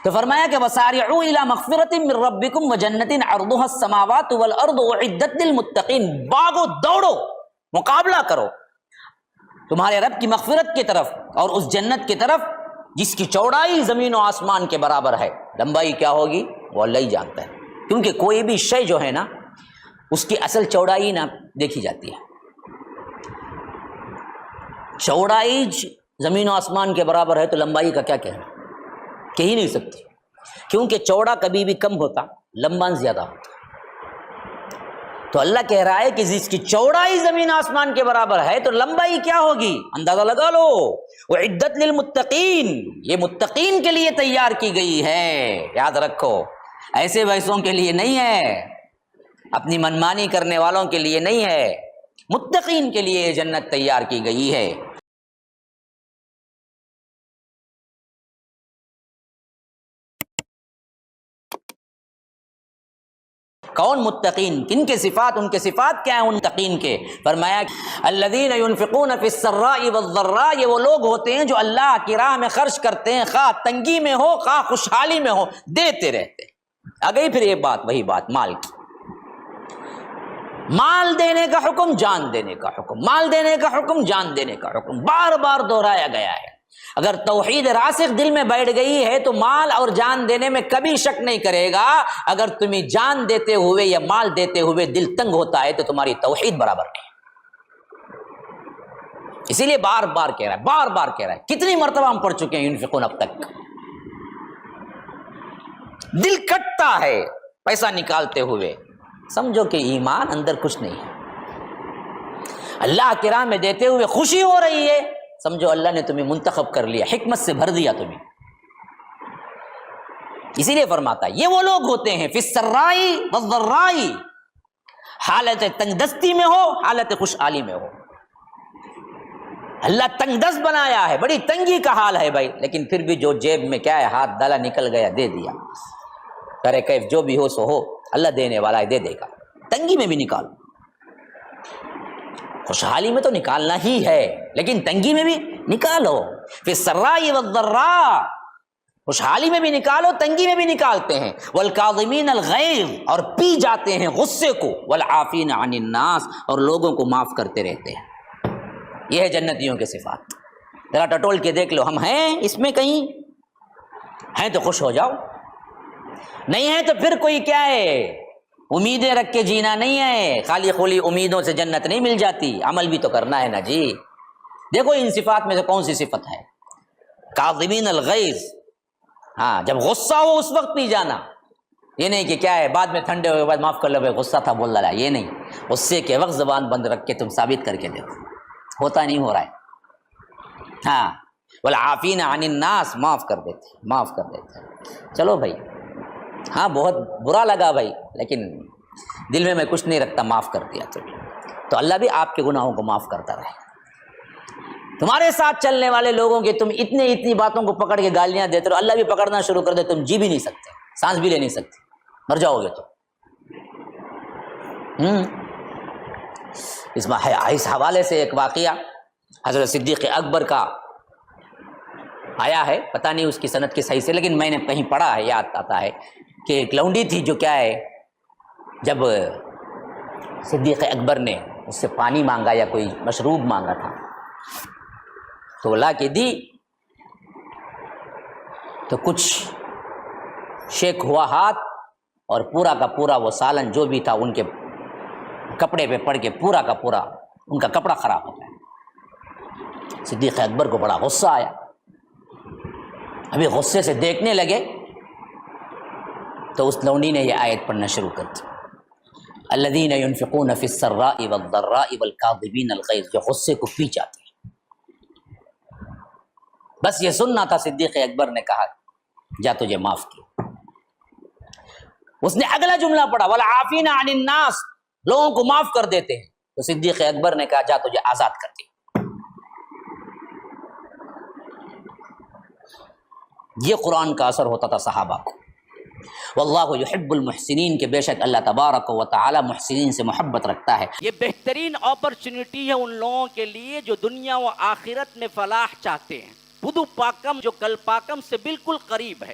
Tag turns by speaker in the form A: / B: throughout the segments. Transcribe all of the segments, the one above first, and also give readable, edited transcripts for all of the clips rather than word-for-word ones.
A: تو فرمایا کہ وسارعوا الی مغفرۃ من ربکم وجنۃ عرضها السماوات والارض اعدت للمتقین، بھاگو دوڑو، مقابلہ کرو تمہارے رب کی مغفرت کی طرف اور اس جنت کی طرف جس کی چوڑائی زمین و آسمان کے برابر ہے۔ لمبائی کیا ہوگی وہ اللہ ہی جانتا ہے، کیونکہ کوئی بھی شے جو ہے نا اس کی اصل چوڑائی نہ دیکھی جاتی ہے۔ چوڑائی زمین و آسمان کے برابر ہے تو لمبائی کا کیا کہنا، کہہ ہی نہیں سکتی، کیونکہ چوڑا کبھی بھی کم ہوتا، لمبا زیادہ ہوتا۔ تو اللہ کہہ رہا ہے کہ جس کی چوڑائی زمین آسمان کے برابر ہے تو لمبائی کیا ہوگی، اندازہ لگا لو۔ وعدت للمتقین، یہ متقین کے لیے تیار کی گئی ہے، یاد رکھو، ایسے ویسوں کے لیے نہیں ہے، اپنی منمانی کرنے والوں کے لیے نہیں ہے، متقین کے لیے جنت تیار کی گئی ہے۔ کون متقین، کن کے صفات، ان کے صفات کیا ہیں ان متقین کے؟ فرمایا الذین ينفقون فی السراء والضراء، یہ وہ لوگ ہوتے ہیں جو اللہ کی راہ میں خرچ کرتے ہیں، خواہ تنگی میں ہو خواہ خوشحالی میں ہو، دیتے رہتے ہیں۔ آ گئی پھر یہ بات، وہی بات مال کی، مال دینے کا حکم، جان دینے کا حکم، مال دینے کا حکم، جان دینے کا حکم، بار بار دہرایا گیا ہے۔ اگر توحید راسخ دل میں بیٹھ گئی ہے تو مال اور جان دینے میں کبھی شک نہیں کرے گا۔ اگر تمہیں جان دیتے ہوئے یا مال دیتے ہوئے دل تنگ ہوتا ہے تو تمہاری توحید برابر نہیں۔ اسی لیے بار بار کہہ رہا ہے، بار بار کہہ رہا ہے، کتنی مرتبہ ہم پڑھ چکے ہیں ينفقون اب تک۔ دل کٹتا ہے پیسہ نکالتے ہوئے، سمجھو کہ ایمان اندر کچھ نہیں ہے۔ اللہ کی راہ میں دیتے ہوئے خوشی ہو رہی ہے، سمجھو اللہ نے تمہیں منتخب کر لیا، حکمت سے بھر دیا تمہیں۔ اسی لیے فرماتا ہے یہ وہ لوگ ہوتے ہیں فی السراء والضراء، حالت تنگ دستی میں ہو حالت خوشحالی میں ہو۔ اللہ تنگ دست بنایا ہے، بڑی تنگی کا حال ہے بھائی، لیکن پھر بھی جو جیب میں کیا ہے ہاتھ ڈالا نکل گیا، دے دیا، کرے کیف جو بھی ہو سو ہو، اللہ دینے والا ہے، دے دے گا۔ تنگی میں بھی نکالو، خوشحالی میں تو نکالنا ہی ہے لیکن تنگی میں بھی نکالو۔ فی السراء والضراء، خوشحالی میں بھی نکالو، تنگی میں بھی نکالتے ہیں۔ والکاظمین الغیظ، اور پی جاتے ہیں غصے کو۔ والعافین عن الناس، اور لوگوں کو معاف کرتے رہتے ہیں۔ یہ ہے جنتیوں کے صفات۔ ذرا ٹٹول کے دیکھ لو، ہم ہیں اس میں کہیں؟ ہیں تو خوش ہو جاؤ، نہیں ہے تو پھر کوئی کیا ہے، امیدیں رکھ کے جینا نہیں ہے، خالی خولی امیدوں سے جنت نہیں مل جاتی، عمل بھی تو کرنا ہے نا جی۔ دیکھو ان صفات میں سے کون سی صفت ہے؟ کاظمین الغیظ، ہاں جب غصہ ہو اس وقت پی جانا، یہ نہیں کہ کیا ہے بعد میں ٹھنڈے ہوئے بعد معاف کر لو بھائی غصہ تھا بول ڈالا، یہ نہیں، غصے کے وقت زبان بند رکھ کے تم ثابت کر کے دیکھو، ہوتا نہیں ہو رہا ہے۔ ہاں والعافین عن الناس، معاف کر دیتے، معاف کر دیتے۔ چلو بھائی، ہاں بہت برا لگا بھائی، لیکن دل میں کچھ نہیں رکھتا، معاف کر دیا تو اللہ بھی آپ کے گناہوں کو معاف کرتا رہے۔ تمہارے ساتھ چلنے والے لوگوں کے تم اتنی باتوں کو پکڑ کے گالیاں دیتے رہو، اللہ بھی پکڑنا شروع کر دے، تم جی بھی نہیں سکتے، سانس بھی لے نہیں سکتے، مر جاؤ گے تو۔ اس حوالے سے ایک واقعہ حضرت صدیق اکبر کا آیا ہے، پتہ نہیں اس کی سند کی صحیح سے، لیکن میں نے کہیں پڑھا ہے، یاد آتا ہے کہ ایک لونڈی تھی جو کیا ہے، جب صدیق اکبر نے اس سے پانی مانگا یا کوئی مشروب مانگا تھا تو لا کے دی، تو کچھ شیک ہوا ہاتھ اور پورا کا پورا وہ سالن جو بھی تھا ان کے کپڑے پہ پڑ کے پورا کا پورا ان کا کپڑا خراب ہو گیا۔ صدیق اکبر کو بڑا غصہ آیا، ابھی غصے سے دیکھنے لگے تو اس لونڈی نے یہ آیت پڑھنا شروع کر دی، الذین ينفقون فی السراء والضراء والکاظمین الغیظ، جو غصے کو پی جاتے ہیں۔ بس یہ سننا تھا، صدیق اکبر نے کہا جا تجھے معاف کیا۔ اس نے اگلا جملہ پڑھا والعافین عن الناس، لوگوں کو معاف کر دیتے ہیں، تو صدیق اکبر نے کہا جا تجھے آزاد کر دیا۔ یہ قرآن کا اثر ہوتا تھا صحابہ کو۔ واللہ یحب المحسنین، کہ بے شک اللہ تبارک و تعالی محسنین سے محبت رکھتا ہے۔
B: یہ بہترین اپرچونٹی ہے ان لوگوں کے لیے جو دنیا و آخرت میں فلاح چاہتے ہیں۔ بدو پاکم جو کل پاکم سے بالکل قریب ہے،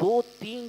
B: 2, 3,